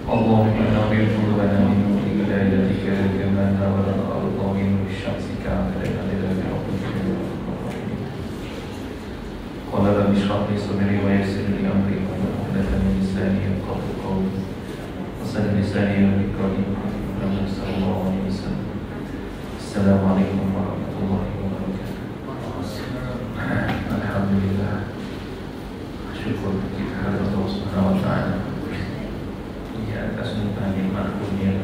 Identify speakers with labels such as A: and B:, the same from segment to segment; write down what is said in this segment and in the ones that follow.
A: اللهم نور قلوبنا من نور هدايتك كما نور الأرض من نور شمسك علينا برحمتك يا أرحم الراحمين. قال رب اشرح لي صدري ويسر لي أمري واحلل عقدة من لساني يفقهوا قولي وسدد لساني وذكري محمد صلى الله عليه وسلم. السلام عليكم ورحمة الله وبركاته. Alhamdulillah, syukur kita kepada Allah Subhanahu Wa Taala atas limpahan nikmat dunia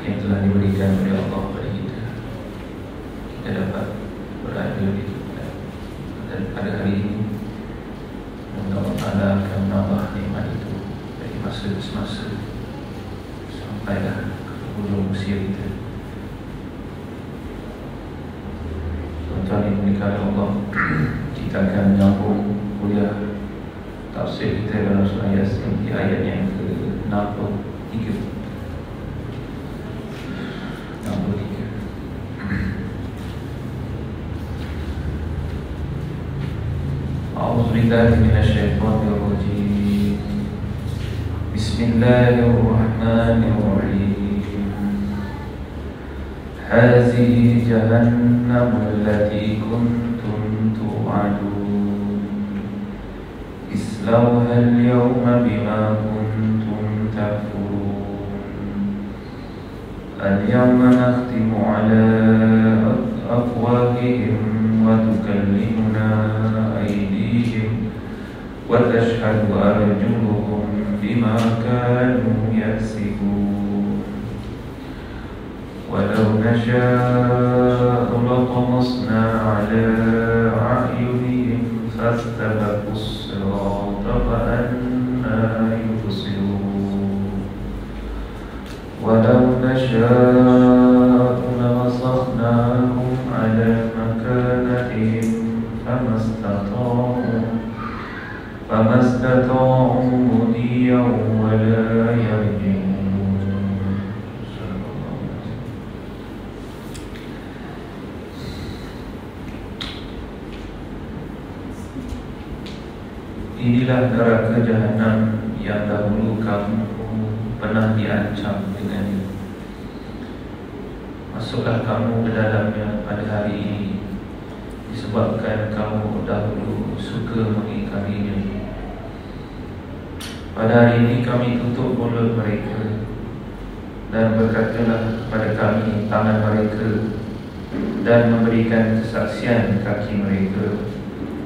A: yang telah diberikan oleh Allah kepada kita. Kita dapat berada di pada hari ini. Allah Taala akan menambah nikmat itu dari masa ke semasa sampailah ke ujung usia kita. Tuan-tuan yang dimuliakan Allah, kita akan menyambung kuliah tafsir kita dalam surah Yasin di ayat yang ke-63. A'udzubillahi minasyaitonir rajim. Bismillahirrahmanirrahim. Hazihi jahannam allati kuntum tu'adun. Islauha al-yawma bima kuntum takfurun. Al-yawma nakhtimu ala afwahihim wa tukallimuna aydihim wa tashhadu arjuluhum bima kanu yaksibun. Walau nasha'u latamasna ala a'yunihim fastabaqus sirata fa anna yubsirun. Walau nasha'u lamasakhnahum ala makanatihim famastata'u mudiyan wa la yarji'un. Inilah neraka Jahannam yang dahulu kamu pernah diancam dengannya. Masuklah kamu ke dalamnya pada hari ini, disebabkan kamu dahulu suka mengingkarinya. Pada hari ini kami tutup mulut mereka dan berkatalah kepada kami tangan mereka, dan memberikan kesaksian kaki mereka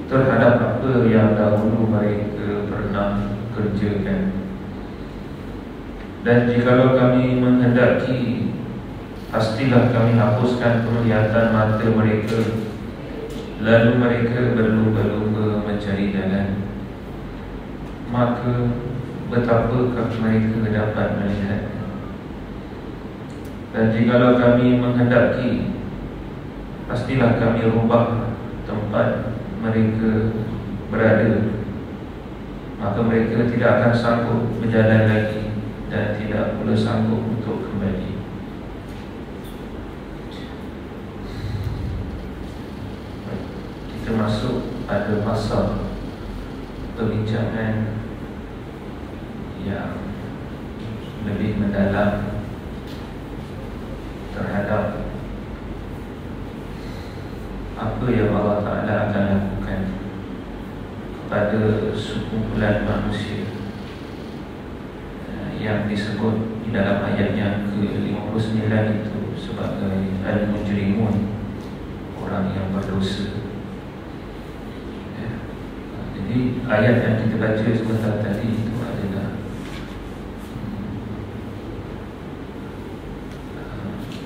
A: terhadap apa yang dahulu mereka pernah kerjakan. Dan jikalau kami menghendaki, pastilah kami hapuskan penglihatan mata mereka, lalu mereka berlumba-lumba mencari jalan. Maka betapakah mereka dapat melihat? Dan jikalau kami menghendaki, pastilah kami rubah tempat mereka berada, maka mereka tidak akan sanggup berjalan lagi dan tidak pula sanggup untuk kembali. Kita masuk pada masa perbincangan yang lebih mendalam terhadap apa yang Allah Ta'ala akan lakukan kepada sekumpulan manusia yang disebut di dalam ayat yang ke-59 itu sebagai al-mujrimun, orang yang berdosa. Jadi ayat yang kita baca sebentar tadi itu adalah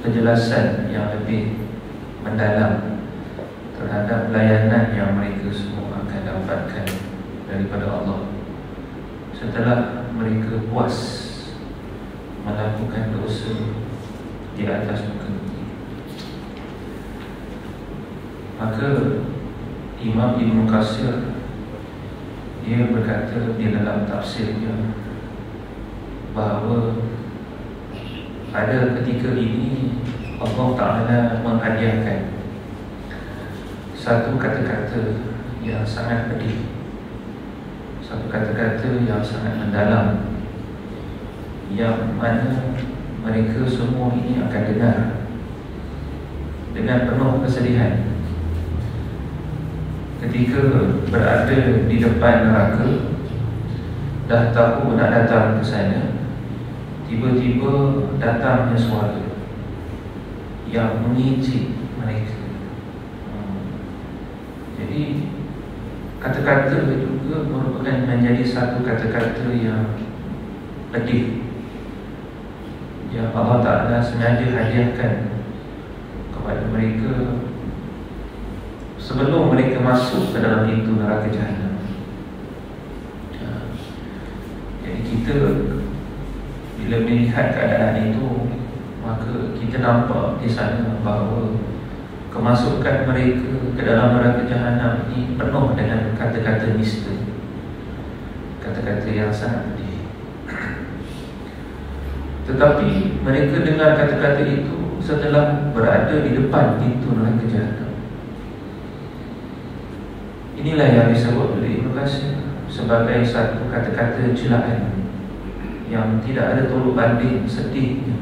A: penjelasan yang lebih mendalam terhadap layanan yang mereka semua akan dapatkan daripada Allah setelah mereka puas melakukan dosa di atas muka bumi. Maka Imam Ibn Katsir dia berkata di dalam tafsirnya bahawa pada ketika ini Allah Ta'ala menghadiahkan satu kata-kata yang sangat pedih, satu kata-kata yang sangat mendalam yang mana mereka semua ini akan dengar dengan penuh kesedihan ketika berada di depan neraka, dah tahu nak datang ke sana, tiba-tiba datangnya suara yang mengicik mereka. Jadi kata-kata juga merupakan menjadi satu kata-kata yang pedih, yang Allah Ta'ala sengaja hadiahkan kepada mereka sebelum mereka masuk ke dalam pintu neraka Jahannam. Jadi kita bila melihat keadaan itu, maka kita nampak di sana bahawa kemasukan mereka ke dalam neraka Jahannam ini penuh dengan kata-kata nista, kata-kata yang sangat pedih. Tetapi mereka dengar kata-kata itu setelah berada di depan pintu neraka Jahannam. Inilah yang disebut oleh Ibn Katsir sebagai satu kata-kata celaan yang tidak ada tolak banding sedihnya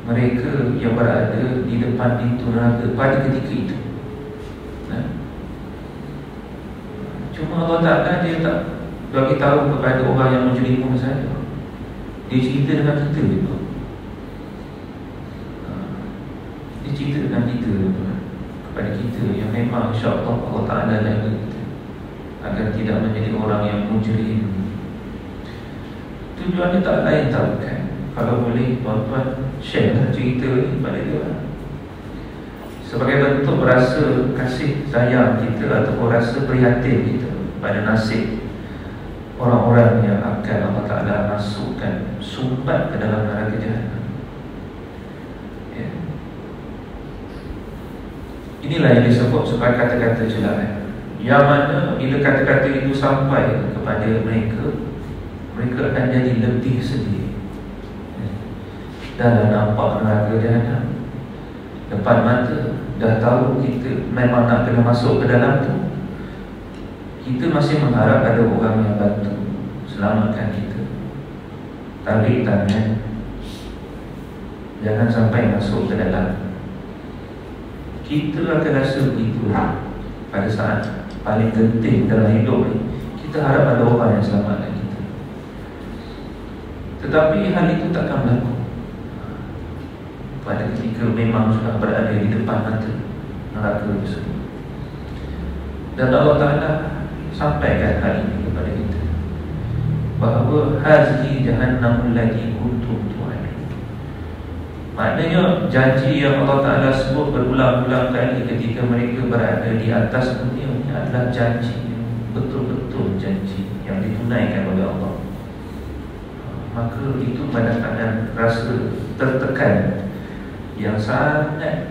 A: mereka yang berada di depan pintu neraka pada ketika itu. Cuma Allah Ta'ala dia tak bagi tahu kepada orang yang menjerimu saja. Dia cerita dengan kita juga. Dia cerita dengan kita juga, kepada kita yang memang insya-Allah Allah Ta'ala jaga kita agar tidak menjadi orang yang mujrim. Tujuannya tak lain tak bukan, kalau boleh tuan-tuan share cerita ini pada dia sebagai bentuk rasa kasih sayang kita atau rasa prihatin kita pada nasib orang-orang yang akan Allah Ta'ala masukkan, sumbat ke dalam neraka Jahannam. Inilah yang disebut sebagai kata-kata celaan, yang mana bila kata-kata itu sampai kepada mereka, mereka akan jadi lebih sedih. Dah nampak neraka Jahannam depan mata, dah tahu kita memang nak kena masuk ke dalam tu, kita masih mengharap ada orang yang bantu selamatkan kita, tarik tangan, jangan sampai masuk ke dalam. Kita akan rasa begitu pada saat paling genting dalam hidup ni. Kita harap ada orang yang selamatkan kita, tetapi hal itu takkan berlaku pada ketika memang sudah berada di depan mata neraka tersebut. Dan Allah Ta'ala sampaikan hal ini kepada kita, bahawa hazihi jahannamul lati kuntum tu'adun. Maknanya janji yang Allah Ta'ala sebut berulang-ulang kali ketika mereka berada di atas dunia ini adalah janji yang betul-betul janji yang ditunaikan oleh Allah. Maka itu mendatangkan rasa tertekan yang sangat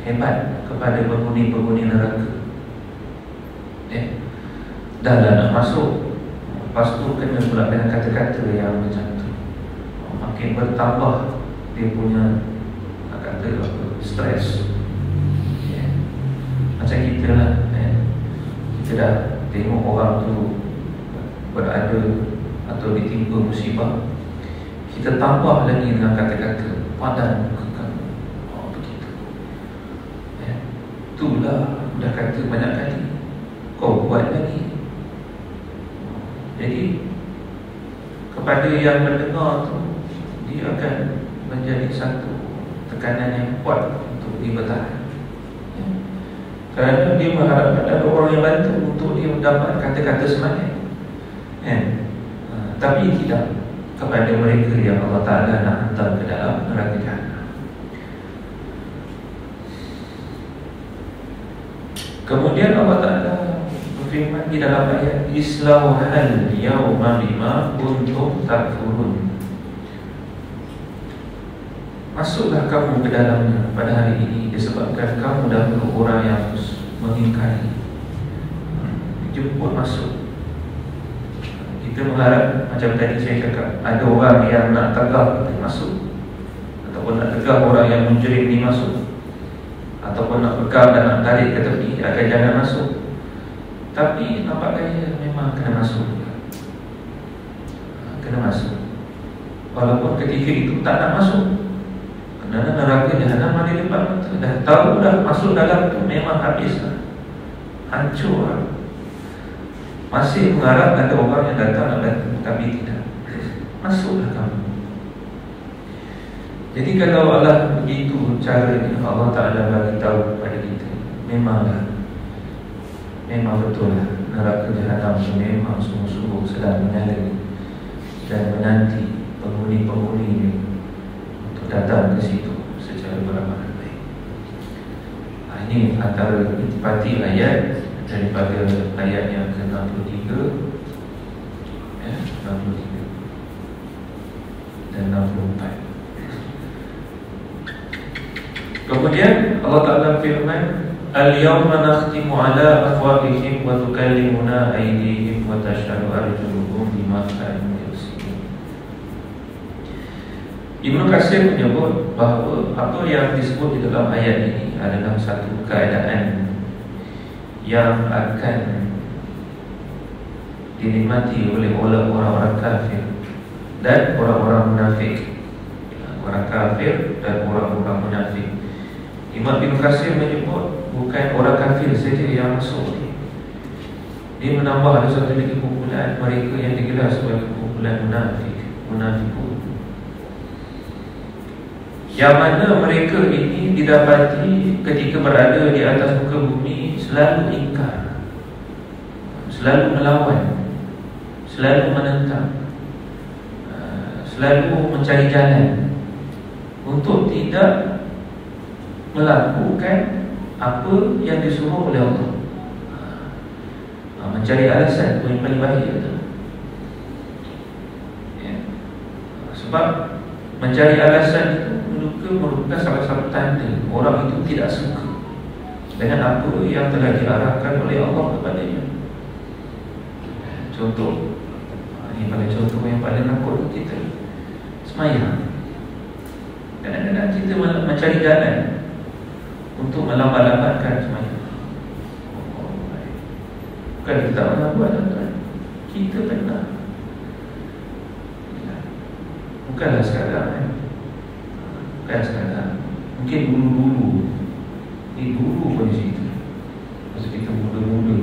A: hebat kepada penghuni-penghuni neraka. Dah nak masuk, lepas tu kena pula dengan kata-kata yang macam tu. Makin bertambah dia punya kata apa, stres. Macam kita lah, kita dah tengok orang tu berada atau ditimpa musibah, kita tambah lagi dengan kata-kata padan muka kamu. Begitu. Itulah dah kata banyak kali, kau buat lagi. Jadi kepada yang mendengar tu, dia akan menjadi satu tekanan yang kuat untuk dia bertahan. Kerana dia mengharapkan ada orang yang bantu untuk dia mendapat kata-kata semangat. Tapi tidak kepada mereka yang Allah Ta'ala nak hantar ke dalam neraka Jahannam. Kemudian Allah Ta'ala berfirman di dalam ayat, islauhal yawma bima kuntum takfurun. Masuklah kamu ke dalamnya pada hari ini disebabkan kamu dahulu orang yang mengingkari. Jemput masuk. Kita mengharap, macam tadi saya cakap, ada orang yang nak tegah kita masuk, ataupun nak tegah orang yang mujrim ni masuk, ataupun nak pegang dan nak tarik ke tepi agar jangan masuk. Tapi nampak gaya memang kena masuk juga. Kena masuk. walaupun ketika itu tak nak masuk. Kerana neraka jahanam ada depan mata. Dah tahu dah masuk dalam tu memang habislah, hancur lah. Masih mengharap ada orang yang datang nak bantu, tapi tidak. Masuklah kamu. Jadi kalau Allah begitu caranya, Allah Ta'ala bagi tahu kepada kita, memang betul lah, neraka jahanam memang sungguh-sungguh sedang menyala dan menanti penghuni-penghuni untuk datang ke situ secara beramai-ramai. Ini antara intipati ayat daripada ayat yang ke-63 63 dan 64. Kemudian Allah Ta'ala firman, Al-yawma nakhtimu ala afwahihim wa tukallimuna aydihim wa tashhadu arjuluhum bima kanu yaksibun. Ibnu Katsir menyebut bahawa apa yang disebut di dalam ayat ini adalah satu keadaan yang akan dinikmati oleh orang-orang kafir dan orang-orang munafik. Orang kafir dan orang-orang munafik. Imam Ibn Katsir menyebut bukan orang kafir saja yang masuk ni. Dia menambah ada satu lagi kumpulan mereka yang digelar sebagai kumpulan munafikun, yang mana mereka ini didapati ketika berada di atas muka bumi selalu ingkar, selalu melawan, selalu menentang, selalu mencari jalan untuk tidak melakukan apa yang disuruh oleh Allah. Mencari alasan itu yang paling bahaya tu. Ya. Sebab mencari alasan itu merupakan salah satu tanda orang itu tidak suka dengan apa yang telah diarahkan oleh Allah kepadanya. Contoh, ini paling contoh yang paling nakut kita, semayang. Kadang-kadang kita mencari jalan untuk melambat-lambatkan semayang. Bukan kita tak pernah buat, tuan-tuan. Kita pernah. Bukanlah sekarang, bukan sekarang. Mungkin dulu-dulu. Ini dulu pun di situ. Masa kita muda-muda.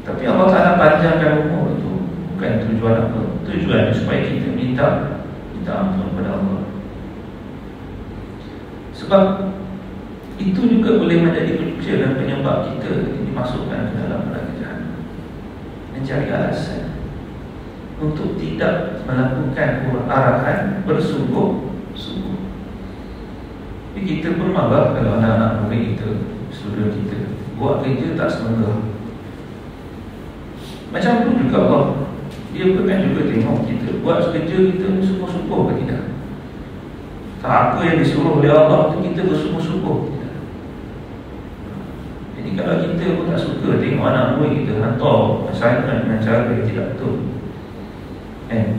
A: Tapi Allah Ta'ala panjangkan umur itu bukan tujuan apa. Tujuan supaya kita minta ampun kepada Allah. Sebab itu juga boleh menjadi punca dan penyebab kita dimasukkan ke dalam neraka jahanam. Mencari alasan untuk tidak melakukan arahan bersungguh-sungguh. Jadi kita pun marah kalau anak-anak murid kita, student kita buat kerja tak semenggah. Macam tu juga Allah, dia kan juga tengok kita buat kerja kita sungguh-sungguh ke tidak. Tak apa yang disuruh oleh Allah tu kita bersungguh-sungguh. Jadi kalau kita pun tak suka tengok anak murid kita hantar assignment dengan cara yang tidak betul,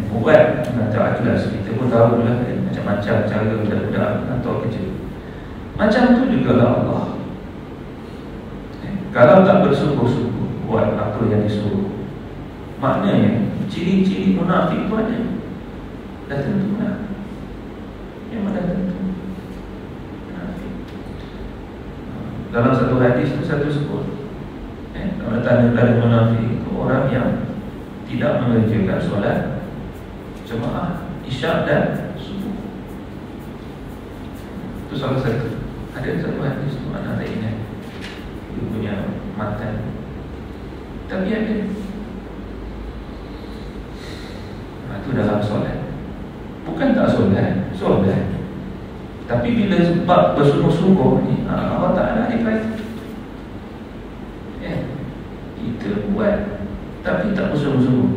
A: buat tak jelas, kita pun tahu lah macam-macam cara budak-budak hantar kerja. Macam tu juga lah Allah. Kalau tak bersungguh-sungguh buat apa yang disuruh, maknanya ciri-ciri munafik tu ada. Dah tentu lah. Memang dah tentu munafik. Dalam satu hadis tu satu sebut, kalau tanda-tanda munafik itu orang yang tidak mengerjakan solat jemaah isyak dan subuh. Itu salah satu. Ada satu hadis tu anak tak ingat, dia punya matan, tapi ada. Itu dalam solat. Bukan tak solat, solat. Tapi bila sebab bersungguh-sungguh ni, Allah Ta'ala dikata kita buat tapi tak bersungguh-sungguh,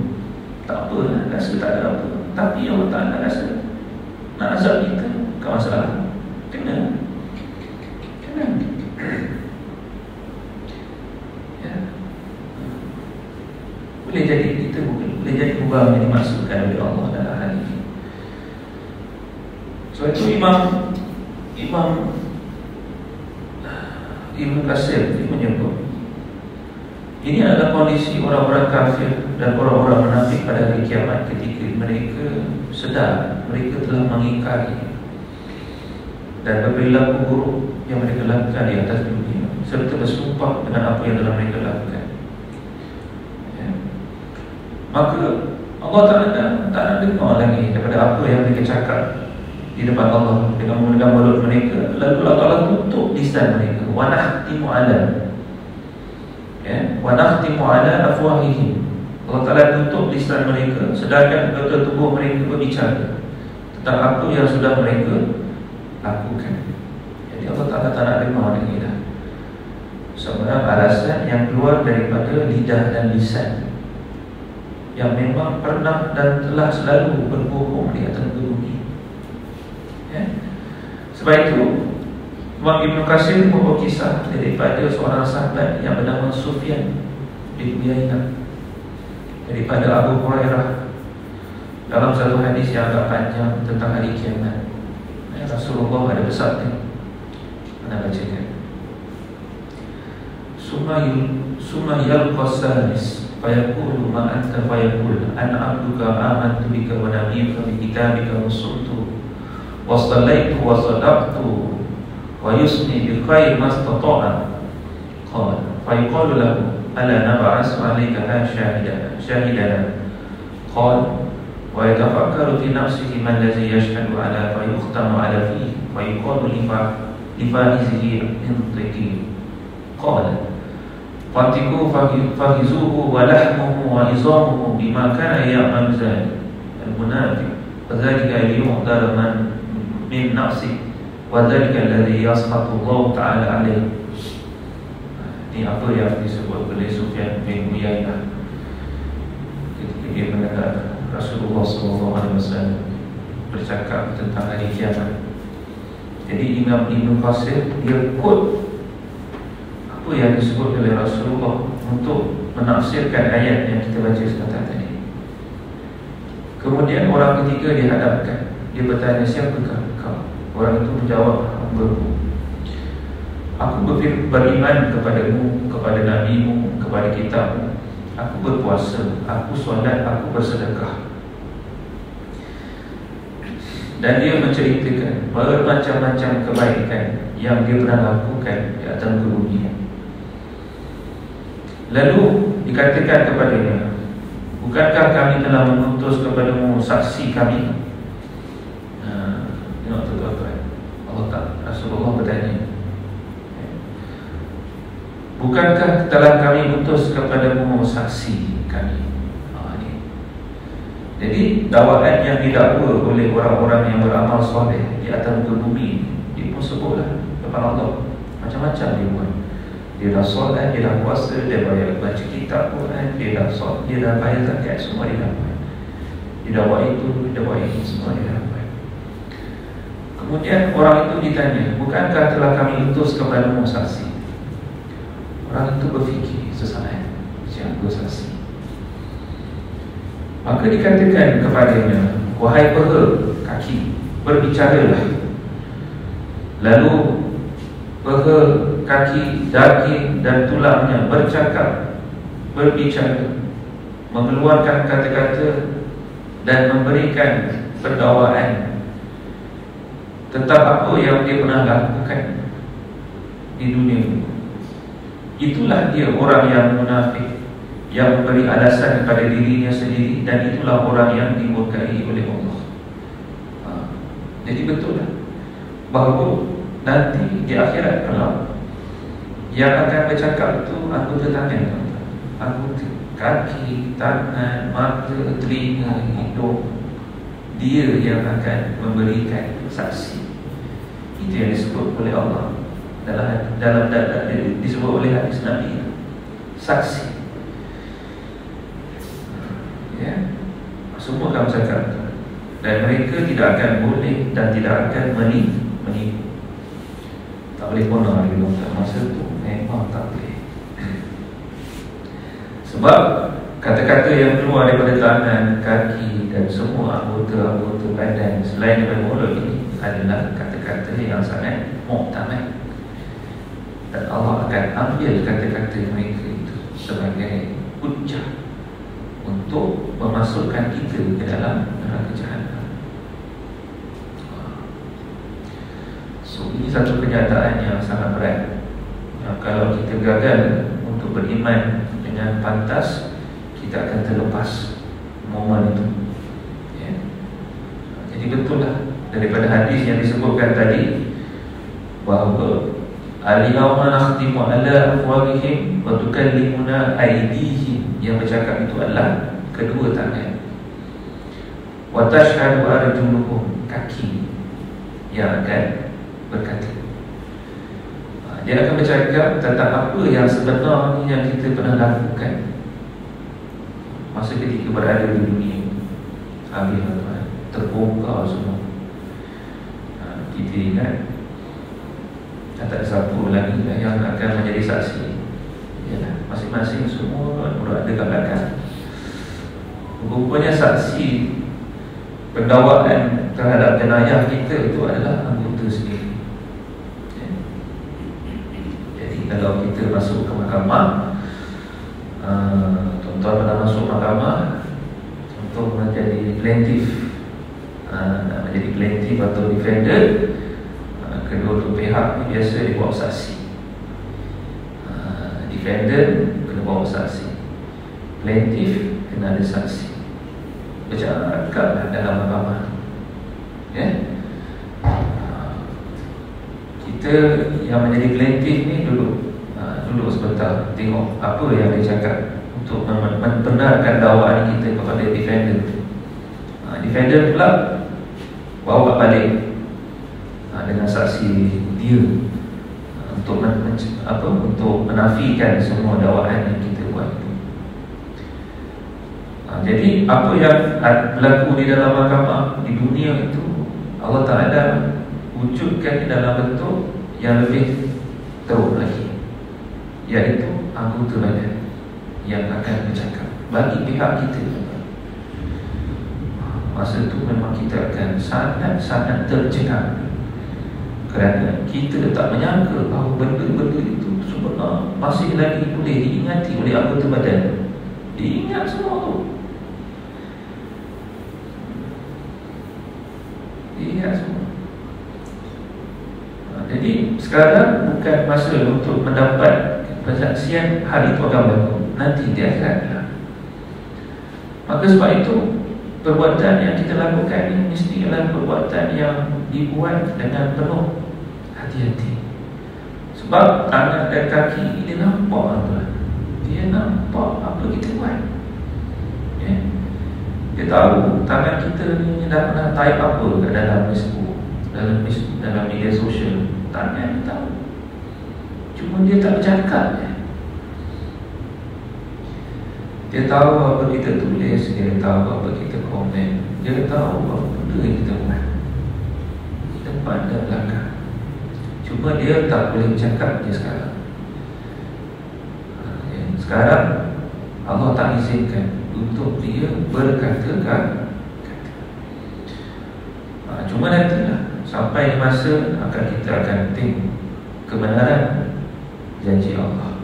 A: tak apa lah, rasa tak ada apa. Tapi Allah Ta'ala rasa nak azab kita, bukan masalah. Kena boleh jadi kita boleh jadi ubah yang dimaksudkan oleh Allah dalam hal ini. So itu Imam Ibn Katsir dia menyebut Ini adalah kondisi orang-orang kafir dan orang-orang munafik pada hari kiamat, ketika mereka sedar mereka telah mengingkari dan berperilaku buruk yang mereka lakukan di atas dunia, serta bersumpah dengan apa yang telah mereka lakukan. Ya. Maka Allah tak nak dengar lagi daripada apa yang mereka cakap di depan Allah dengan menggunakan mulut mereka. Lalu Allah Ta'ala tutup lisan mereka. Wa nakhtimu ala, ya, wa nakhtimu ala afwahihim. Allah Ta'ala tutup lisan mereka, sedangkan betul tubuh mereka berbicara tentang apa yang sudah mereka lakukan. Jadi Allah Ta'ala tak nak dengar lagi dah. Sebenarnya alasan yang keluar daripada lidah dan lisan yang memang pernah dan telah selalu berbohong di atas bumi. Ya. Sebab itu Imam Ibn Katsir membawa kisah daripada seorang sahabat yang bernama Sufyan bin Uyainah daripada Abu Hurairah dalam satu hadis yang agak panjang tentang hari kiamat. Rasulullah ada bersabda, mana bacakan, Summa yalqa salis fayaqulu ma anta fayaqul ana abduka amantu bika wa nabiyyuka bi kitabika wa sultu wa sallaitu wa sadaqtu wa yusni bi khair mastata'a. Qala fayaqulu lahu ala nab'asu 'alaika shahidana. Qala wa yatafakkaru fi nafsihi man ladzi yashhadu ala fa yukhtamu ala fihi wa yuqalu li fahizihi intiqi. Qala fatiku fahizuhu wa lahmuhu wa izamuhu bima kana ya'mal zalik al-munafiq wa dhalika yu'dar man min nafsi wa dhalika alladhi yaskhatu Allah ta'ala alayhi. Ini apa yang disebut oleh Sufyan bin Uyainah ketika dia mendengar Rasulullah SAW bercakap tentang hari kiamat. Jadi Imam Ibn Katsir dia quote apa yang disebut oleh Rasulullah untuk menafsirkan ayat yang kita baca sebentar tadi. Kemudian orang ketiga dihadapkan. Dia bertanya, siapakah kau? Orang itu menjawab, hamba-Mu. Aku beriman kepadamu, kepada Nabi-Mu, kepada kitab-Mu. Aku berpuasa, aku solat, aku bersedekah. Dan dia menceritakan bermacam-macam kebaikan yang dia pernah lakukan di atas bumi. Lalu dikatakan kepadanya, bukankah kami telah mengutus kepadamu saksi kami? Tengok tuan-tuan, Allah tak, Rasulullah bertanya, bukankah telah kami utus kepadamu saksi kami? Jadi dakwaan yang didakwa oleh orang-orang yang beramal soleh di atas muka bumi, dia pun sebutlah depan Allah macam-macam dia buat. Dia dah solat, dia dah puasa, dia bayar baca kitab Quran, dia dah solat, dia dah bayar zakat, semua dia dah buat. Dia dah buat itu, dia buat ini, semua dia dah buat. Kemudian orang itu ditanya, bukankah telah kami utus kepadamu saksi? Orang itu berfikir sesaat, siapa saksi? Maka dikatakan kepadanya, wahai peha kaki, berbicaralah. Lalu peha, kaki, daging dan tulangnya bercakap, berbicara, mengeluarkan kata-kata dan memberikan pendakwaan tentang apa yang dia pernah lakukan di dunia. Itulah dia orang yang munafik, yang memberi alasan kepada dirinya sendiri, dan itulah orang yang dimurkai oleh Allah. Jadi betul lah bahawa nanti di akhirat kelak yang akan bercakap itu anggota tangan, anggota kaki, tangan, mata, telinga, hidung. Dia yang akan memberikan saksi. Itu yang disebut oleh Allah dalam disebut oleh hadis Nabi, saksi. Ya, semua akan bercakap, dan mereka tidak akan boleh dan tidak akan menipu. Tak boleh ponong lagi masa itu, memang tak boleh. Sebab kata-kata yang keluar daripada tangan, kaki dan semua anggota-anggota badan selain daripada mulut ini adalah kata-kata yang sangat muhtamad, dan Allah akan ambil kata-kata mereka itu sebagai hujjah untuk memasukkan kita ke dalam neraka jahanam. So ini satu kenyataan yang sangat berat. Kalau kita gagal untuk beriman dengan pantas, kita akan terlepas momen itu. Ya. Jadi betul lah daripada hadis yang disebutkan tadi bahawa al-yawma nakhtimu ala afwahihim wa tukallimuna aydihim, yang bercakap itu adalah kedua tangan, wa tashhadu arjuluhum, kaki yang akan berkata. Dia akan bercakap tentang apa yang sebenarnya yang kita pernah lakukan masa ketika berada di dunia. Habis terbongkar semua. Kita ingat tak ada satu lagi yang akan menjadi saksi. Yalah, masing-masing semua berada kat belakang. Rupanya saksi pendakwaan terhadap jenayah kita itu adalah anggota sendiri. Kalau kita masuk ke mahkamah, tuan-tuan pernah masuk mahkamah untuk menjadi plaintiff, menjadi plaintiff atau defender, kedua-dua pihak biasa dibawa saksi. Defender kena bawa saksi, plaintiff kena ada saksi. Bercakap dalam mahkamah, ya. Kita yang menjadi plaintiff ni duduk sebentar, tengok apa yang dia cakap untuk membenarkan dakwaan kita kepada defender. Defender pula bawa balik dengan saksi dia untuk untuk menafikan semua dakwaan yang kita buat itu. Jadi apa yang berlaku di dalam mahkamah di dunia itu Allah Ta'ala wujudkan di dalam bentuk yang lebih teruk lagi, iaitu anggota badan yang akan bercakap bagi pihak kita. Masa itu memang kita akan sangat-sangat tercengang, kerana kita tak menyangka bahawa benda-benda itu sebenarnya masih lagi boleh diingati oleh anggota badan. Diingat semua tu, diingat semua. Jadi sekarang bukan masa untuk mendapat persaksian hal itu akan berlaku nanti di akhirat. Maka sebab itu perbuatan yang kita lakukan ini mestilah perbuatan yang dibuat dengan penuh hati-hati. Sebab tangan dan kaki dia nampak apa? Dia nampak apa kita buat, ya? Dia tahu tangan kita ni dah pernah type apa kat dalam Facebook, dalam media sosial. Tangan dia tahu, cuma dia tak bercakap je. Dia tahu apa kita tulis, dia tahu apa kita komen, dia tahu apa benda yang kita buat depan dan belakang. Cuma dia tak boleh bercakap je sekarang. Sekarang Allah tak izinkan untuk dia berkata-kata. Cuma nantilah, sampai masa kita akan tengok kebenaran janji Allah.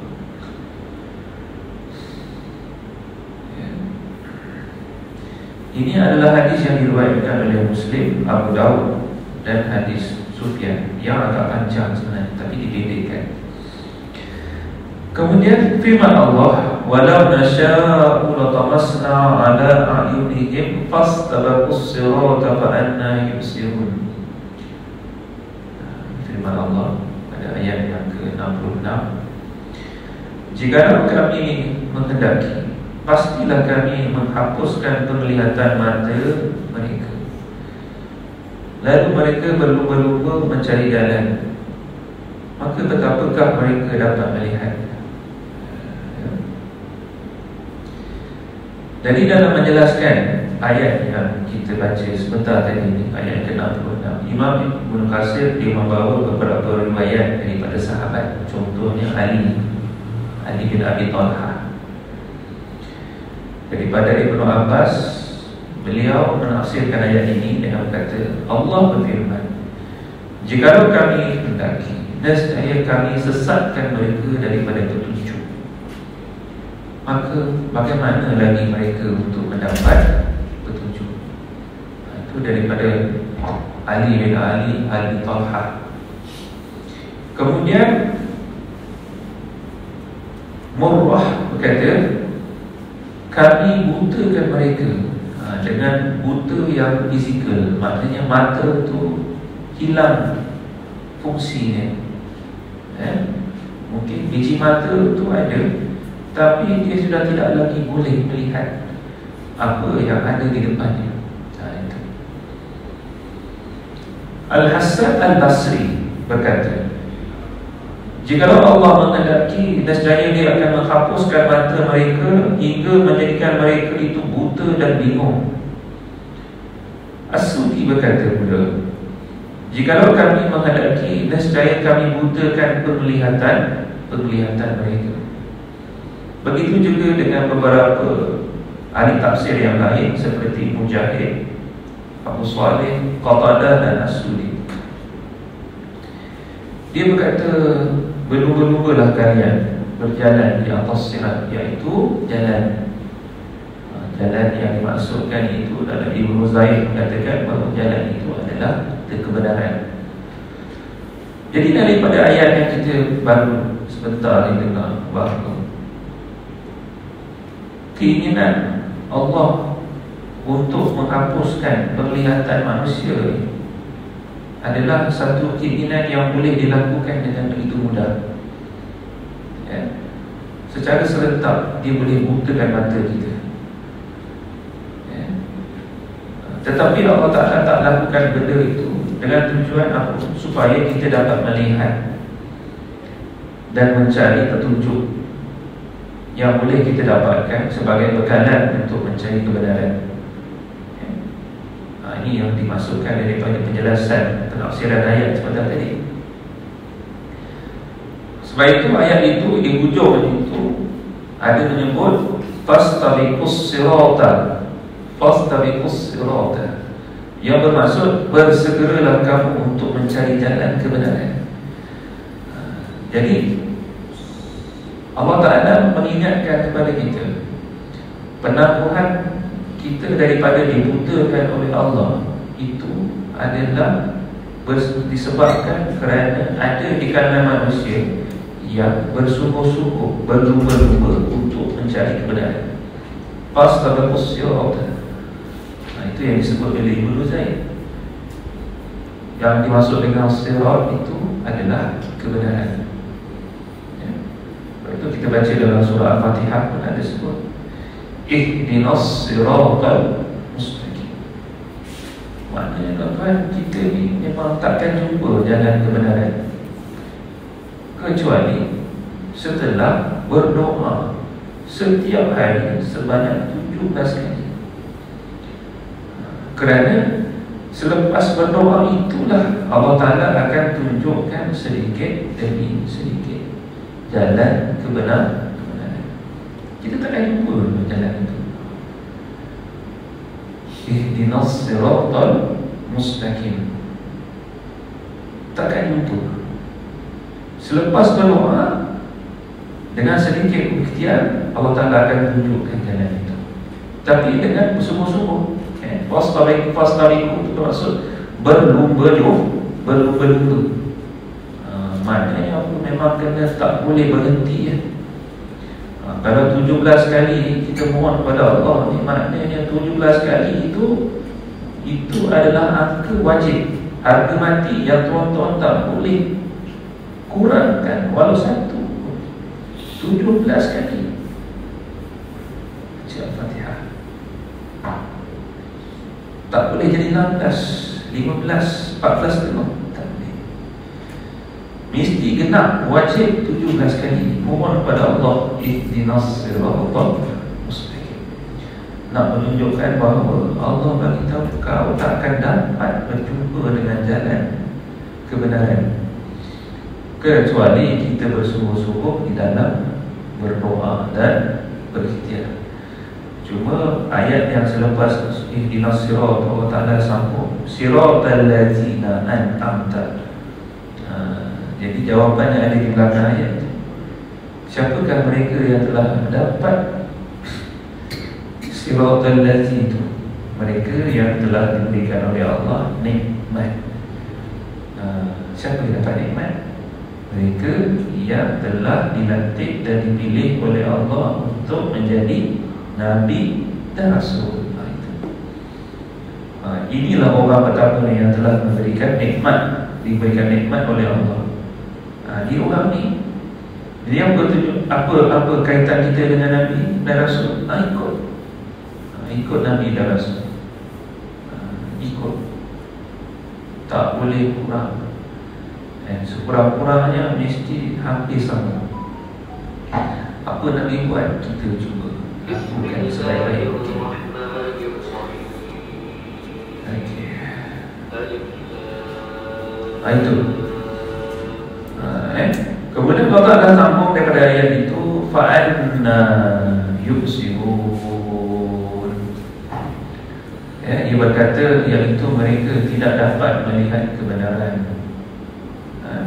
A: Ini adalah hadis yang diriwayatkan oleh Muslim, Abu Daud dan hadis Sufyan yang agak panjang sebenarnya, tapi dipendekkan. Kemudian firman Allah, walau nasya'u latamasna ala a'yunihim fastabaqus sirata fa anna yubsirun. Firman Allah pada ayat yang ke-66, jika kami menghendaki, pastilah kami menghapuskan penglihatan mata mereka, lalu mereka berlumba-lumba mencari jalan, maka betapakah mereka dapat melihat? Jadi dalam menjelaskan ayat yang kita baca sebentar tadi ini, ayat ke-66, Imam Ibn Katsir dia membawa beberapa riwayat daripada sahabat. Contohnya Ali bin Abi Talha. Daripada Ibnu Abbas, beliau menafsirkan ayat ini dengan berkata, Allah berfirman, jikalau kami hendaki, nescaya kami sesatkan mereka daripada petunjuk. maka bagaimana lagi mereka untuk mendapat petunjuk? Itu daripada Ali bin Talha. Kemudian Murrah berkata, kami butakan mereka dengan buta yang fizikal, maknanya mata tu hilang fungsinya. Mungkin biji mata tu ada, tapi dia sudah tidak lagi boleh melihat apa yang ada di depannya. Itu. Al-Hasan Al-Basri berkata, jikalau Allah menghendaki, nescaya Dia akan menghapuskan mata mereka hingga menjadikan mereka itu buta dan bingung. As-Sudi berkata pula, jikalau kami menghendaki, nescaya kami butakan penglihatan mereka. Begitu juga dengan beberapa ahli tafsir yang lain seperti Mujahid, Abu Saleh, Qatadah dan As-Sudi. Dia berkata, berlumba-lumbalah kalian berjalan di atas sirat, iaitu jalan yang dimaksudkan itu dalam Ibnu Zaid mengatakan bahawa jalan itu adalah kebenaran. Jadi daripada ayat yang kita baru sebentar ini dengar, bahawa keinginan Allah untuk menghapuskan penglihatan manusia adalah satu keinginan yang boleh dilakukan dengan begitu mudah. Secara serentak dia boleh butakan mata kita. Tetapi Allah Ta'ala tak lakukan benda itu dengan tujuan apa? Supaya kita dapat melihat dan mencari petunjuk yang boleh kita dapatkan sebagai bekalan untuk mencari kebenaran. Ini yang dimaksudkan daripada penjelasan penafsiran ayat sebentar tadi. Sebab itu ayat itu di hujung itu ada menyebut fastabiqus sirata, yang bermaksud bersegeralah kamu untuk mencari jalan kebenaran. Jadi Allah Ta'ala mengingatkan kepada kita penangguhan kita daripada dibutakan oleh Allah itu adalah disebabkan kerana ada di kalangan manusia yang bersungguh-sungguh berlumba-lumba untuk mencari kebenaran. Fastabiqus sirata, itu yang disebut oleh Ibnu Zaid. Yang dimaksud dengan sirat itu adalah kebenaran. Itu kita baca dalam surah Al-Fatihah pun ada sebut ihdinas siratal mustaqim. Maknanya tuan-tuan, kita ni memang takkan jumpa jalan kebenaran kecuali setelah berdoa setiap hari sebanyak 17 kali. Kerana selepas berdoa itulah Allah Ta'ala akan tunjukkan sedikit demi sedikit jalan kebenaran. Kita takkan jumpa jalan itu. Ihdinas siratal mustaqim, takkan jumpa. Selepas berdoa dengan sedikit ikhtiar, Allah Ta'ala akan tunjukkan jalan itu. Tapi dengan bersungguh-sungguh. Fastabiqu itu bermaksud berlumba-lumba. Maknanya memang kena tak boleh berhenti ya. Kalau 17 kali kita mohon kepada Allah ni, maknanya 17 kali itu adalah angka wajib, harga mati yang tuan-tuan tak boleh kurangkan walau satu. 17 kali baca Al-Fatihah. Tak boleh jadi 16, 15, 14 tengok. Tak boleh. Mesti genap, wajib 17 kali mohon kepada Allah ihdinas siratal mustaqim. Nak menunjukkan bahawa Allah bagi tahu kau tak akan dapat berjumpa dengan jalan kebenaran kecuali kita bersungguh-sungguh di dalam berdoa dan berikhtiar. Cuma ayat yang selepas ihdinas siratal, Allah Ta'ala sambung siratal ladzina an'amta. Jadi jawapannya ada di belakang ayat. Siapakah mereka yang telah mendapat siratal ladzina itu? Mereka yang telah diberikan oleh Allah nikmat. Siapa yang dapat nikmat? Mereka yang telah dilantik dan dipilih oleh Allah untuk menjadi Nabi dan Rasul. Inilah orang pertama yang telah diberikan nikmat oleh Allah. Dia orang ni. Jadi apa kaitan kita dengan Nabi dan Rasul? Ikut Nabi dan Rasul. Ikut. Tak boleh kurang. Sekurang-kurangnya mesti hampir sama. Apa Nabi buat, kita cuba lakukan sebaik-baik mungkin. Itu. Kemudian Allah akan sambung daripada ayat itu, fa'anna yubsirun. Ia berkata yang itu mereka tidak dapat melihat kebenaran.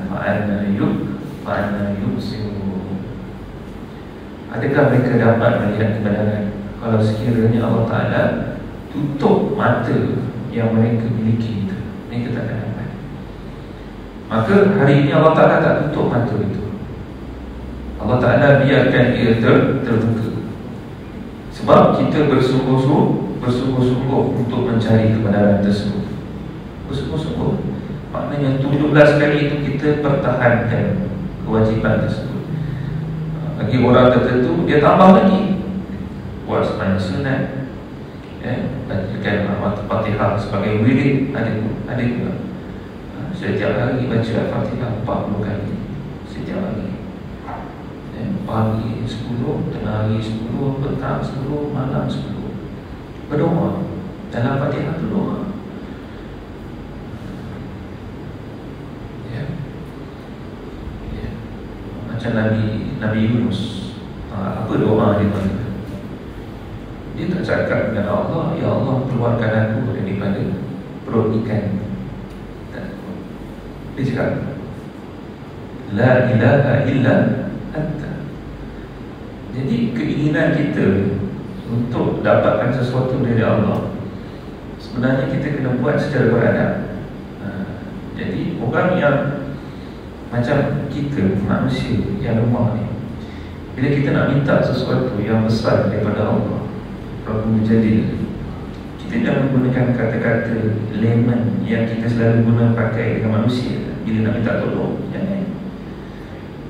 A: Fa'anna yubsirun. Adakah mereka dapat melihat kebenaran? Kalau sekiranya Allah Ta'ala tutup mata yang mereka miliki itu, mereka tak akan dapat. Maka hari ini Allah Ta'ala tak tutup mata itu. Allah Ta'ala biarkan ia terbuka. Sebab kita bersungguh-sungguh untuk mencari kebenaran tersebut. Bersungguh-sungguh. Maknanya 17 kali itu kita pertahankan kewajiban tersebut. Bagi orang tertentu, dia tambah lagi. Buat sembahyang sunat, bacakan Al-Fatihah sebagai wirid. Ada juga. Setiap hari baca Al-Fatihah 40 kali setiap hari. Pagi 10, tengah hari 10, petang 10, malam 10. Berdoa. Dalam Fatihah itu doa. Macam Nabi Yunus. Apa doa dia bagi? Dia tak cakap dengan Allah, ya Allah keluarkan aku daripada perut ikan. Dia cakap, la ilaha illa anta. Jadi keinginan kita untuk dapatkan sesuatu dari Allah, sebenarnya kita kena buat secara beradab. Jadi orang yang macam kita, manusia yang lemah ni, bila kita nak minta sesuatu yang besar daripada Allah, Rabbul Jalil, kita jangan gunakan kata-kata layman yang kita selalu guna pakai dengan manusia bila nak minta tolong. Jangan.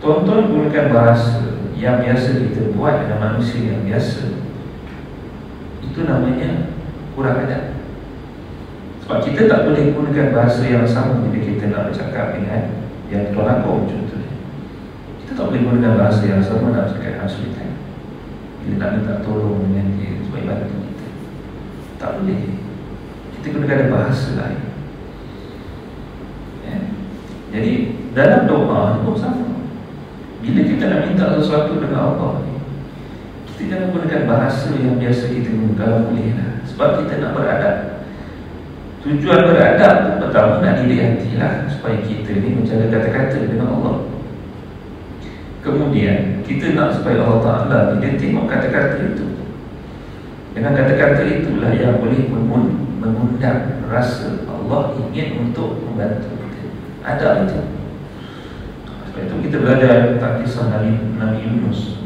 A: Tonton gunakan bahasa yang biasa kita buat dengan manusia yang biasa. Itu namanya kurang adab. Sebab kita tak boleh gunakan bahasa yang sama bila kita nak bercakap dengan yang tuan aku contohnya. Kita tak boleh gunakan bahasa yang sama nak bercakap dengan sultan bila nak minta tolong dengan dia supaya bantu kita. Tak boleh. Kita gunakan bahasa lain. Jadi dalam doa pun sama. Bila kita nak minta sesuatu dengan Allah, kita jangan gunakan bahasa yang biasa kita guna kalau boleh lah. Sebab kita nak beradab. Tujuan beradab tu pertama nak didik hati lah, supaya kita ni menjaga kata-kata dengan Allah. Kemudian kita nak supaya Allah Ta'ala dia tengok kata-kata itu. Dengan kata-kata itulah yang boleh mengundang rasa Allah ingin untuk membantu kita. Ada itu. Sebab itu kita belajar tentang kisah Nabi Yunus.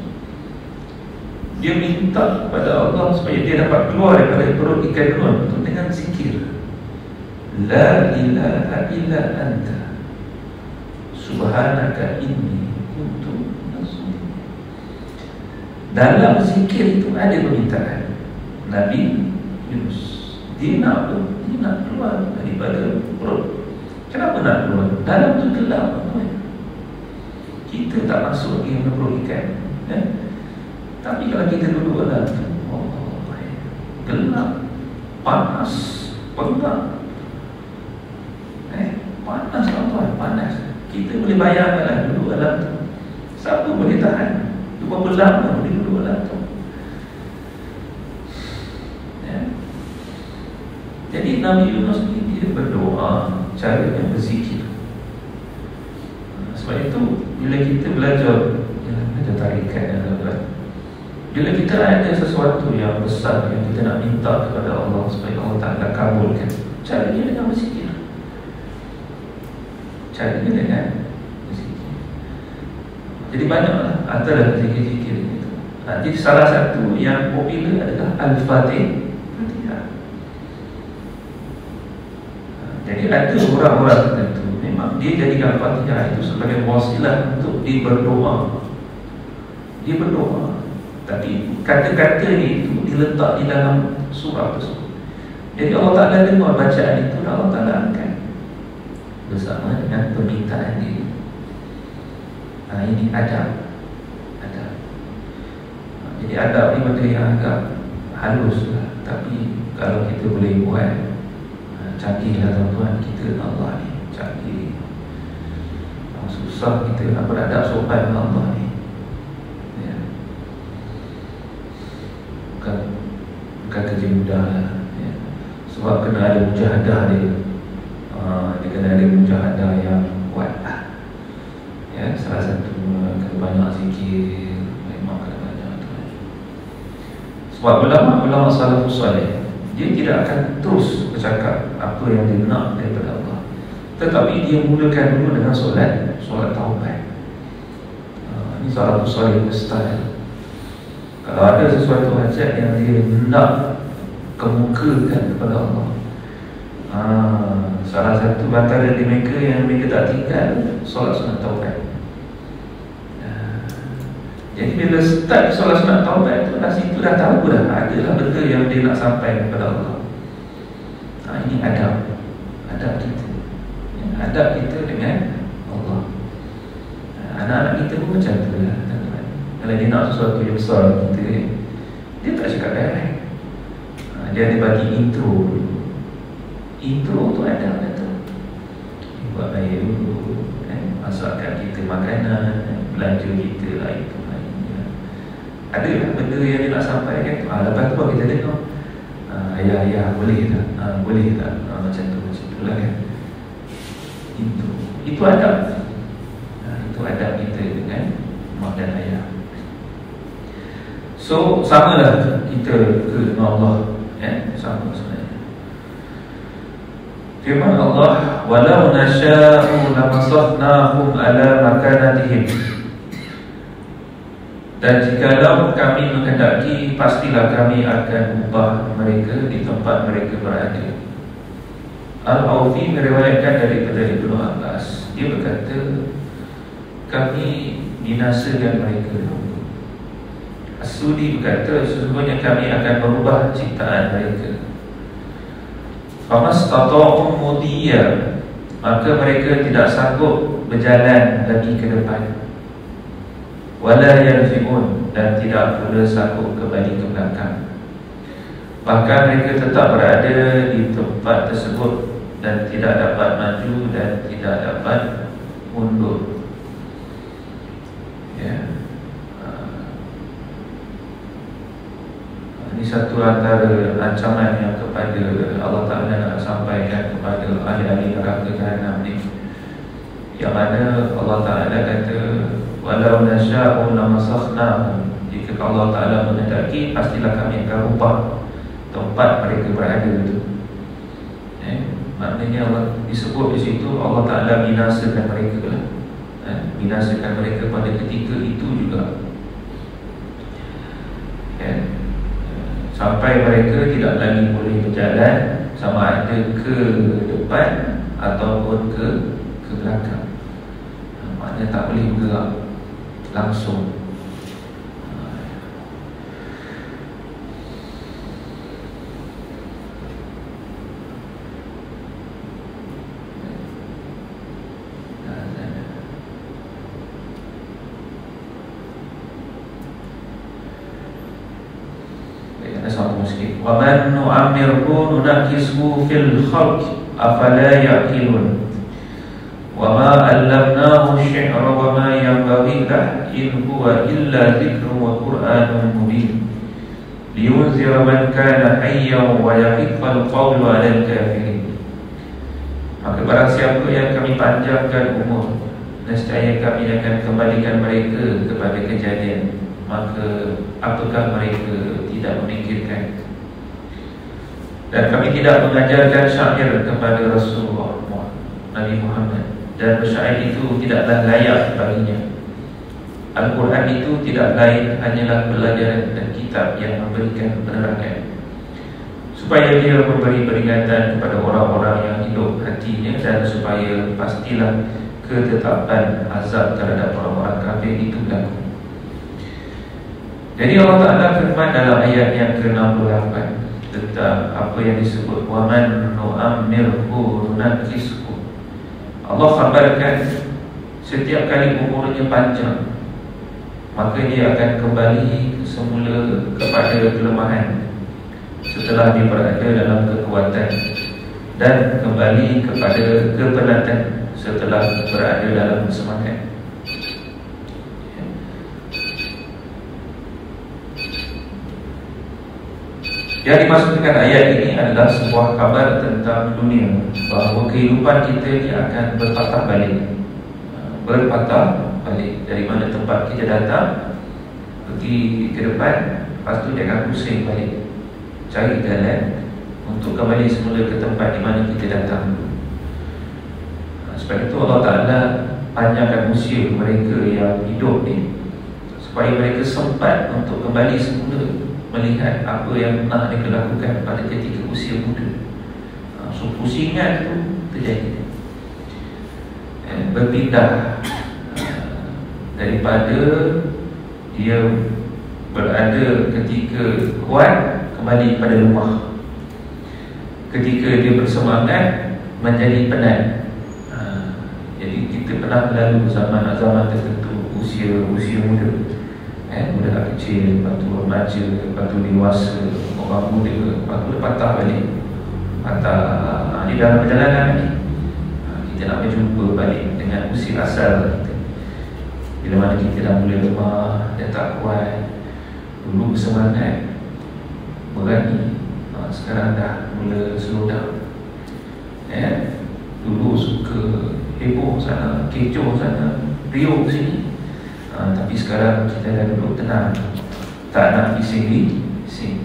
A: Dia minta kepada Allah supaya dia dapat keluar daripada perut ikan nun itu dengan zikir, la ilaha illa anta subhanaka inni kuntu minaz-zalimin. Dalam zikir itu ada permintaan Nabi Yunus. Dia nak keluar daripada perut. Kenapa nak keluar? Dalam tu gelap. Kita tak masuk lagi ke perut ikan. Tapi kalau kita duduk dalam tu, gelap, panas, pengap. Panas tuan-tuan, panas. Kita boleh bayangkanlah duduk dalam tu. Siapa boleh tahan? Berapa lama boleh duduk dalam tu? Jadi Nabi Yunus ni dia berdoa, caranya berzikir. Sebab itu bila kita belajar tarikat dan tuan-tuan. Bila kita ada sesuatu yang besar yang kita nak minta kepada Allah supaya Allah Ta'ala kabulkan, caranya dengan berzikir. Caranya dengan berzikir. Jadi banyaklah antara zikir-zikir itu. Jadi salah satu yang popular adalah Al-Fatihah. Jadi ada orang-orang tertentu memang dia jadikan Fatihah itu sebagai wasilah untuk dia berdoa. Dia berdoa, tapi kata-kata itu diletak di dalam surah tersebut. Jadi Allah Ta'ala dengar bacaan itu dan Allah Ta'ala angkat bersama dengan permintaan dia. Ini adab. Jadi adab ni benda yang agak halus lah. Tapi kalau kita boleh buat, canggihlah tuan-tuan, kita Allah ni canggih. Susah kita nak beradab sopan dengan Allah ni. Bukan kerja mudah lah, ya. Sebab kena ada mujahadah dia. Dia kena ada mujahadah yang kuat lah, ya. Salah satu kena banyak zikir. Memang kena banyak tu. Sebab ulama-ulama salafus salih, dia tidak akan terus bercakap apa yang dia nak daripada Allah, tetapi dia mulakan dulu dengan solat taubat. Ini salafus salih style. Kalau ada sesuatu hajat yang dia nak kemukakan kepada Allah, salah satu antara di mereka yang mereka tak tinggal solat sunat taubat. Jadi bila start solat sunat taubat itu, dah situ dah tahu dah adalah benda yang dia nak sampai kepada Allah. Ini adab kita, adab kita dengan Allah. Anak-anak kita pun macam tu lah. Kalau dia nak sesuatu yang besar kita, dia tak cakap direct. Dia ada bagi intro dulu. Intro tu ada kata, buat air dulu, masakkan kita makanan, belanja kita lah, itu ada lah benda yang dia nak sampaikan. Lepas tu kita tengok, ayah boleh tak? Boleh tak? Macam tu lah kan. Itu adab. Itu adab kita dengan mak dan ayah. So samalah kita ke Allah, sama sebenarnya. Firman Allah, walau nasya'u lamassatnahum ala makanatihim. Dan jikalau kami menghendaki, pastilah kami akan ubah mereka di tempat mereka berada. Al-Awfi meriwayatkan daripada Ibnu Abbas, dia berkata, kami binasakan mereka dulu. As-Sudi berkata, sesungguhnya kami akan merubah ciptaan mereka. Famastata'u mudiyya, maka mereka tidak sanggup berjalan lagi ke depan. Wala yarfi'un, dan tidak pula sanggup kembali ke belakang. Bahkan mereka tetap berada di tempat tersebut dan tidak dapat maju dan tidak dapat mundur. Ya. Ini satu antara ancaman yang kepada Allah Ta'ala nak sampaikan kepada ahli-ahli neraka Jahannam ni, yang mana Allah Ta'ala kata, walau nasya'u lamassakhnahum, jika Allah Ta'ala menghendaki, pastilah kami akan ubah tempat mereka berada itu. Maknanya Allah disebut di situ, Allah Ta'ala binasakan mereka lah. Binasakan mereka pada ketika itu juga, sampai mereka tidak lagi boleh berjalan, sama ada ke depan ataupun ke belakang. Maknanya tak boleh bergerak langsung. Wa man nu'ammirhu nunakishu fil khalq afala ya'qilun wa ma 'allamnahu syi'ra wa ma yanbaghi lahu in huwa illa dhikrun wa qur'anun mubin liyunzira man kana hayyan wa yahiqqa al-qawlu 'ala al-kafirin. Maka barang siapa yang kami panjangkan umur, nescaya kami akan kembalikan mereka kepada kejadian. Maka apakah mereka tidak memikirkan? Dan kami tidak mengajarkan syair kepada Rasulullah Nabi Muhammad, dan syair itu tidaklah layak baginya. Al-Quran itu tidak lain hanyalah pelajaran dan kitab yang memberikan penerangan, supaya dia memberi peringatan kepada orang-orang yang hidup hatinya, dan supaya pastilah ketetapan azab terhadap orang-orang kafir itu berlaku. Jadi Allah Ta'ala firman dalam ayat yang ke-68 tentang apa yang disebut waman nu'ammirhu nunakishu. Allah khabarkan setiap kali umurnya panjang, maka dia akan kembali semula kepada kelemahan setelah dia berada dalam kekuatan, dan kembali kepada kepenatan setelah berada dalam semangat. Yang dimaksud dengan ayat ini adalah sebuah kabar tentang dunia, bahawa kehidupan kita ini akan berpatah balik. Dari mana tempat kita datang, pergi ke depan, lepas tu dia akan pusing balik, cari jalan untuk kembali semula ke tempat di mana kita datang. Sebab itu Allah Ta'ala panjangkan usia mereka yang hidup ni, supaya mereka sempat untuk kembali semula melihat apa yang pernah mereka lakukan pada ketika usia muda. So pusingan tu terjadi, berpindah daripada dia berada ketika kuat kembali pada lemah, ketika dia bersemangat menjadi penat. Jadi kita pernah melalui zaman-zaman tertentu, usia muda, budak kecil, lepas tu remaja, lepas tu dewasa, orang muda, lepas tu dia patah balik. Di dalam perjalanan ni kita nak berjumpa balik dengan usia asal kita, bila mana kita dah mula lemah, dah tak kuat. Dulu bersemangat, berani, sekarang dah mula slow down. Dulu suka heboh sana, kecoh sana, riuh sini, tapi sekarang kita dah duduk tenang, tak nak bising-bising.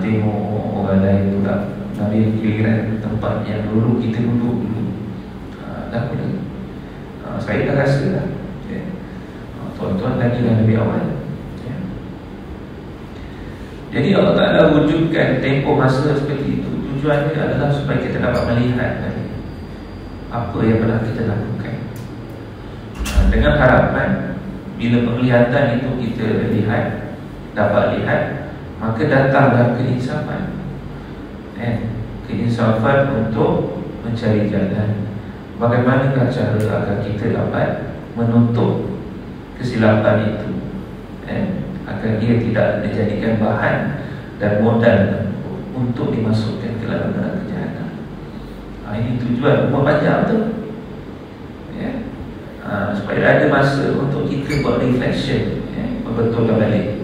A: Tengok orang lain pula ambil giliran tempat yang dulu kita duduk dulu. Dah mula, saya dah rasa dah, tuan-tuan lagi dah lebih awal. Jadi Allah Ta'ala wujudkan tempoh masa seperti itu, tujuannya adalah supaya kita dapat melihat apa yang pernah kita lakukan, dengan harapan bila penglihatan itu kita dapat lihat, maka datanglah keinsafan, keinsafan untuk mencari jalan bagaimanakah cara agar kita dapat menutup kesilapan itu, agar dia tidak dijadikan bahan dan modal untuk dimasukkan ke dalam neraka jahanam. Ini tujuan umur panjang tu, supaya ada masa untuk kita buat reflection, membetulkan balik.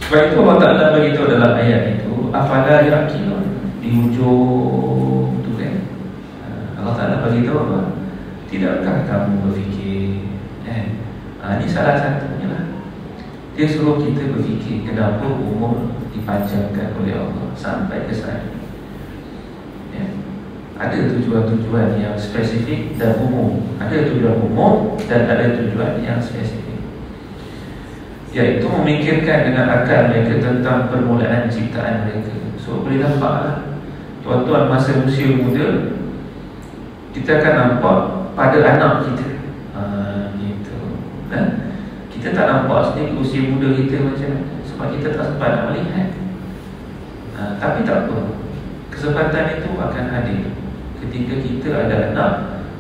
A: Sebab itu Allah Ta'ala beritahu dalam ayat itu, afala yaqilun, di ujung tu kan, Allah Ta'ala beritahu apa? Tidakkah kamu berfikir? Ini salah satunya lah. Dia suruh kita berfikir kenapa umur dipanjangkan oleh Allah sampai ke sana. Ada tujuan-tujuan yang spesifik dan umum, ada tujuan umum dan ada tujuan yang spesifik, iaitu memikirkan dengan akal mereka tentang permulaan ciptaan mereka. So boleh nampaklah tuan-tuan, masa usia muda kita akan nampak pada anak kita, gitu. Kita tak nampak sendiri usia muda kita macam mana, sebab kita tak sempat nak melihat. Tapi tak apa, kesempatan itu akan hadir ketika kita ada anak,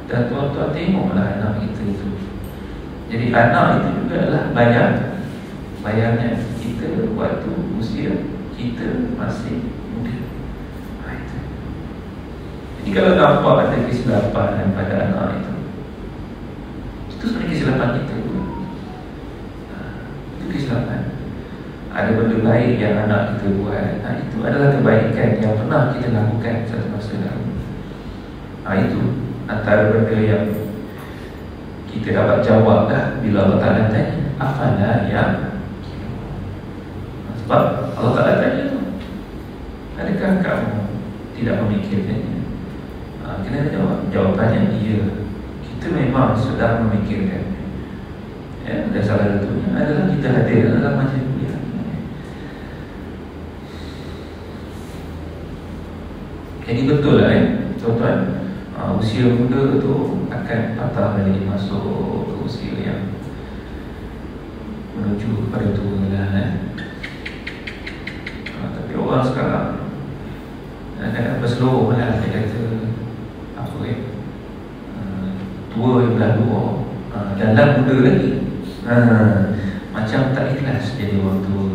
A: dan tuan-tuan tengoklah anak kita itu. Jadi anak itu juga adalah bayangan kita waktu usia kita masih muda. Jadi kalau nampak ada kesilapan pada anak itu sebenarnya kesilapan kita juga. Itu kesilapan. Ada benda baik yang anak kita buat, itu adalah kebaikan yang pernah kita lakukan satu masa lalu. Itu antara benda yang kita dapat jawab dah bila Allah Ta'ala tanya, afala ya? Sebab Allah Ta'ala tanya tu, adakah kamu tidak memikirkannya? Kena jawab. Jawapannya iya, kita memang sudah memikirkan. Ya, dan salah satunya adalah kita hadir dalam majlis kuliah. Jadi betul lah tuan-tuan, usia muda tu akan patah balik masuk ke usia yang menuju kepada tua lah. Tapi orang sekarang kadang-kadang berseluruh lah, dia kata apa tua yang berlalu, dalam muda lagi. Macam tak ikhlas jadi orang tua.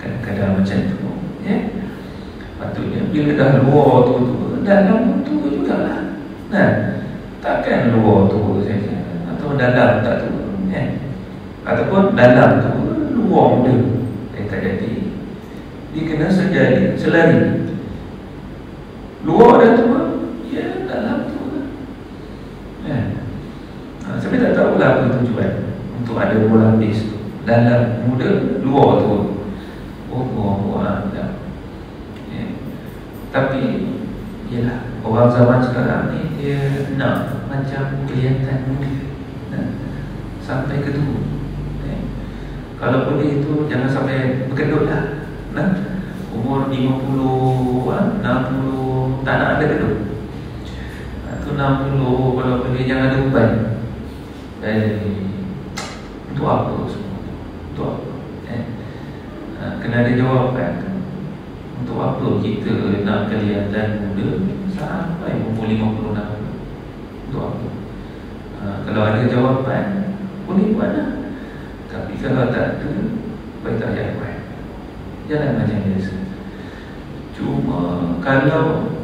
A: Kadang-kadang macam tu ya. Patutnya bila dah luar tua-tua, dalam tua jugalah. Takkan luar tua saja, atau dalam tak tua ya. Ataupun dalam tua, luar muda. Tak jadi. Dia kena selari. Luar dah tua, ya dalam tua ya. Saya tak tahu lah apa tujuan untuk ada bola habis tu. Dalam muda, luar tua. Ya. Tapi yalah, orang zaman sekarang ni dia nak macam kelihatan muda sampai ke tua ya. Kalau boleh itu jangan sampai berkedut lah. Umur 50, 60 tak nak ada kedut. Itu 60 kalau boleh jangan ada beban. Untuk apa semua? Untuk apa? Kena ada jawapan. Untuk apa kita nak kelihatan muda sampai umur 50 tahun? Untuk apa? Kalau ada jawapan, boleh buat lah. Tapi kalau tak ada, baik tak payah buat. Jangan macam biasa. Cuma kalau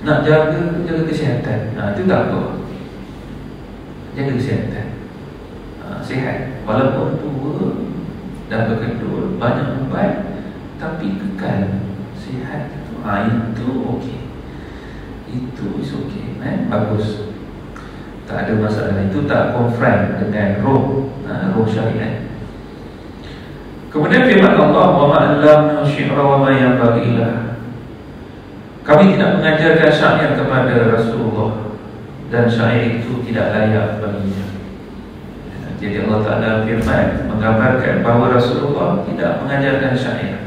A: nak jaga kesihatan, itu tak apa. Jaga kesihatan, sihat. Walaupun tua, dah berkedul, banyak ubat, tapi kekal sihat. Itu okey. Itu is okey, bagus. Tak ada masalah. Itu tak konfront dengan roh syariat. Kemudian firman Allah, wa ma'allamna syi'ra wa ma yanbaghi lah. Kami tidak mengajarkan syair kepada Rasulullah, dan syair itu tidak layak baginya. Jadi Allah Ta'ala firman menggambarkan bahawa Rasulullah tidak mengajarkan syair.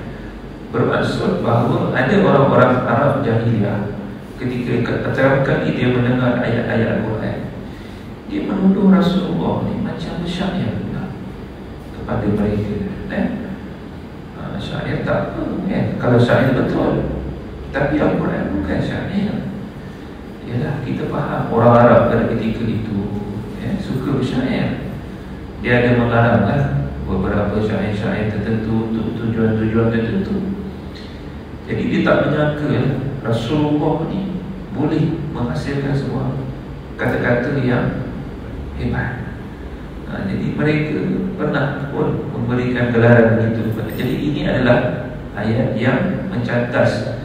A: Bermaksud bahawa ada orang-orang Arab jahiliyah ketika pertama kali dia mendengar ayat-ayat Al-Quran, dia menuduh Rasulullah ni macam syair pula kepada mereka. Syair tak apa kalau syair betul, tapi Al-Quran bukan syair. Yalah, kita faham orang Arab pada ketika itu suka bersyair. Dia ada mengaranglah beberapa syair-syair tertentu untuk tujuan-tujuan tertentu. Jadi dia tak menyangka Rasulullah ni boleh menghasilkan sebuah kata-kata yang hebat. Jadi mereka pernah pun memberikan gelaran begitu. Jadi ini adalah ayat yang mencantas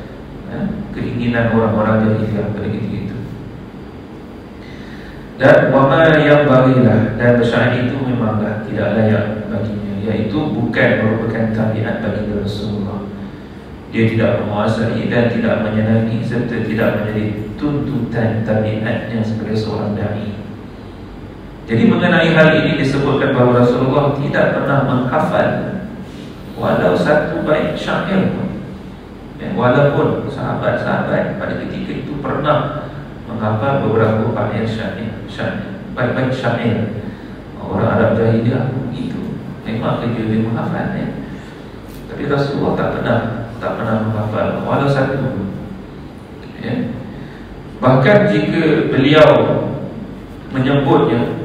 A: keinginan orang-orang jahiliyah pada ketika itu. Dan wama yang bagilah, dan bersyair itu memanglah tidak layak baginya, iaitu bukan merupakan tabiat bagi Rasulullah. Dia tidak menguasai dan tidak menyenangi serta tidak menjadi tuntutan tabiatnya sebagai seorang dai. Jadi mengenai hal ini disebutkan bahawa Rasulullah tidak pernah menghafal walau satu bait syair pun. Walaupun sahabat-sahabat pada ketika itu pernah menghafal beberapa bait syair, bait syair. Orang Arab jahiliyah begitu, memang kerja dia menghafal Tapi Rasulullah tak pernah menghafal walau satu pun. Bahkan jika beliau menyebutnya,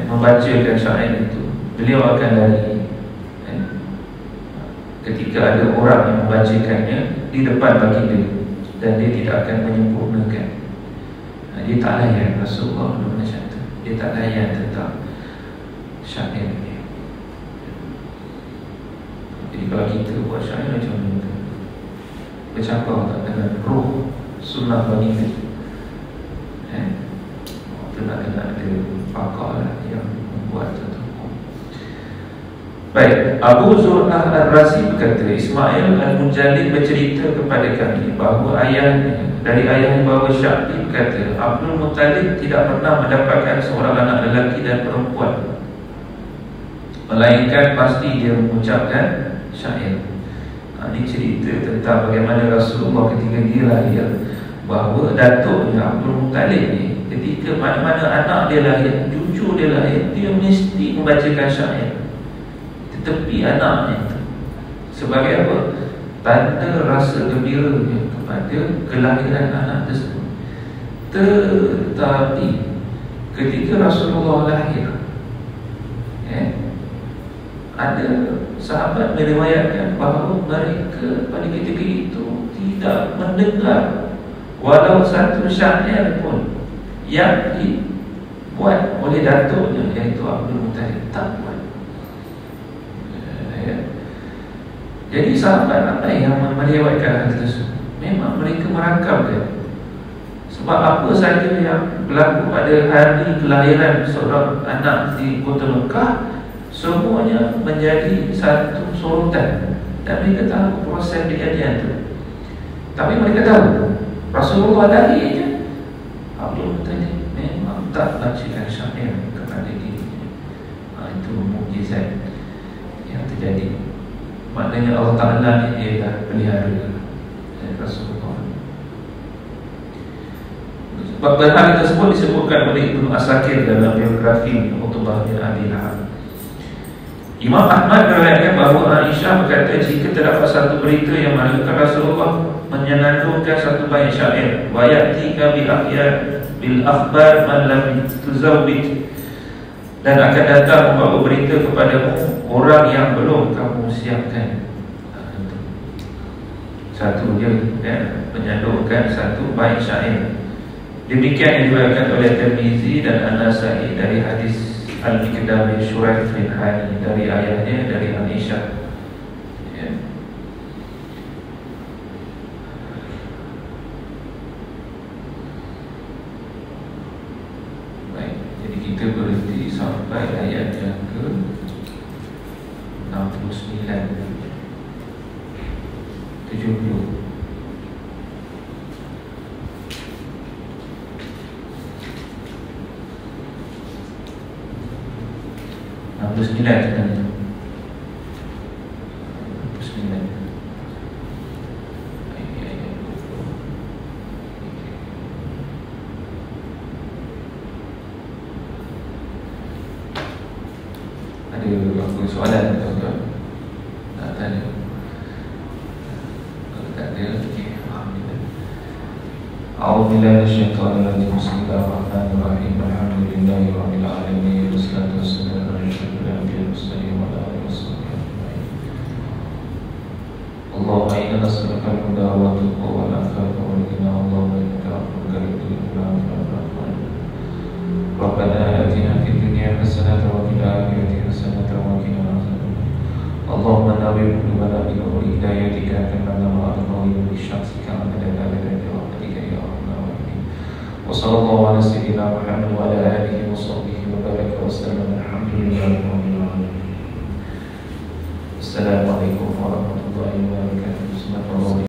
A: membacakan syair itu, beliau akan lari ketika ada orang yang membacakannya di depan baginda, dan dia tidak akan menyempurnakan. Dia tak layan Rasulullah macam itu. Dia tak layan tentang syair ini. Jadi kalau kita buat syair macam mana? Bercampur tak dengan roh sunnah baginda? Kita nak kena ada pakar lah yang membuat satu hukum. Baik, Abu Zur'ah Ar-Razi berkata, Ismail Al-Mujalid bercerita kepada kami bahawa dari ayahnya bahawa Syafi'i berkata, Abdul Muttalib tidak pernah mendapatkan seorang anak lelaki dan perempuan, melainkan pasti dia mengucapkan syair. Ini cerita tentang bagaimana Rasulullah ketika dia lahir, bahawa datuknya Abdul Muttalib ni, ketika mana-mana anak dia lahir, cucu dia lahir, dia mesti membacakan syair tepi anaknya itu. Sebagai apa? Tanda rasa gembiranya kepada kelahiran anak tersebut. Tetapi ketika Rasulullah lahir, ada sahabat meriwayatkan bahawa mereka pada ketika itu tidak mendengar walau satu syair pun yang dibuat oleh datuknya, iaitu Abdul Muttalib. Tak buat. Jadi sahabat ramai yang meriwayatkan hal tersebut. Memang mereka merakamkan. Sebab apa saja yang berlaku pada hari kelahiran seorang anak di kota Mekah, semuanya menjadi satu sorotan. Dan mereka tahu proses kejadian itu. Tapi mereka tahu Rasulullah lahir je, Abdul Muttalib memang tak bacakan syair kepada dirinya. Itu mukjizat yang terjadi. Maknanya Allah Ta'ala ni dia dah pelihara Rasulullah. Sebab hal tersebut disebutkan oleh Ibnu Asakir dalam biografi Utbah bin Abi Lahab. Imam Ahmad meriwayatkan bahawa Aisyah berkata, jika terdapat satu berita yang menunjukkan Rasulullah menyenandungkan satu bait syair, wa ya'tika bil akhbar man lam tuzawwid, dan akan datang membawa berita kepadamu orang yang belum kamu siapkan. Satu je menyandungkan satu bait syair. Demikian yang diriwayatkan oleh Tirmizi dan An-Nasa'i dari hadis Al-Miqdam bin Shuraih bin Hani dari ayahnya, dari Aisyah. Baik, jadi kita berhenti sampai ayat yang ke 69 70. Sembilan sebenarnya. 69. Ada apa soalan tuan-tuan? Tak tanya. Kalau tak ada, okey, alhamdulillah. A'udzubillahi minasyaitonir rajim. Bismillahirrahmanirrahim. Alhamdulillahirabbil alamin. Wassalatu wassalamu ala asyrofil anbiya'i was mursalin wa ala alihi washabbihi ajma'in. Allahumma inna nas'aluka al-huda wa at-tuqa wal afaf wal ghina. Allahumma innaka afuwwun karimun. Rabbana atina fid dunya hasanatan wa fil akhirati hasanatan wa qina adzabannar. Allahumma nawwir qulubana bi nuri hidayatika kama nawwara qulubana bi syamsika abadan abadan bi rahmatika ya arhamar rahimin. Wa sallallahu ala sayyidina Muhammad wa ala alihi wa sahbihi wa baraka wa sallam. Alhamdulillahi rabbil alamin. Assalamualaikum warahmatullahi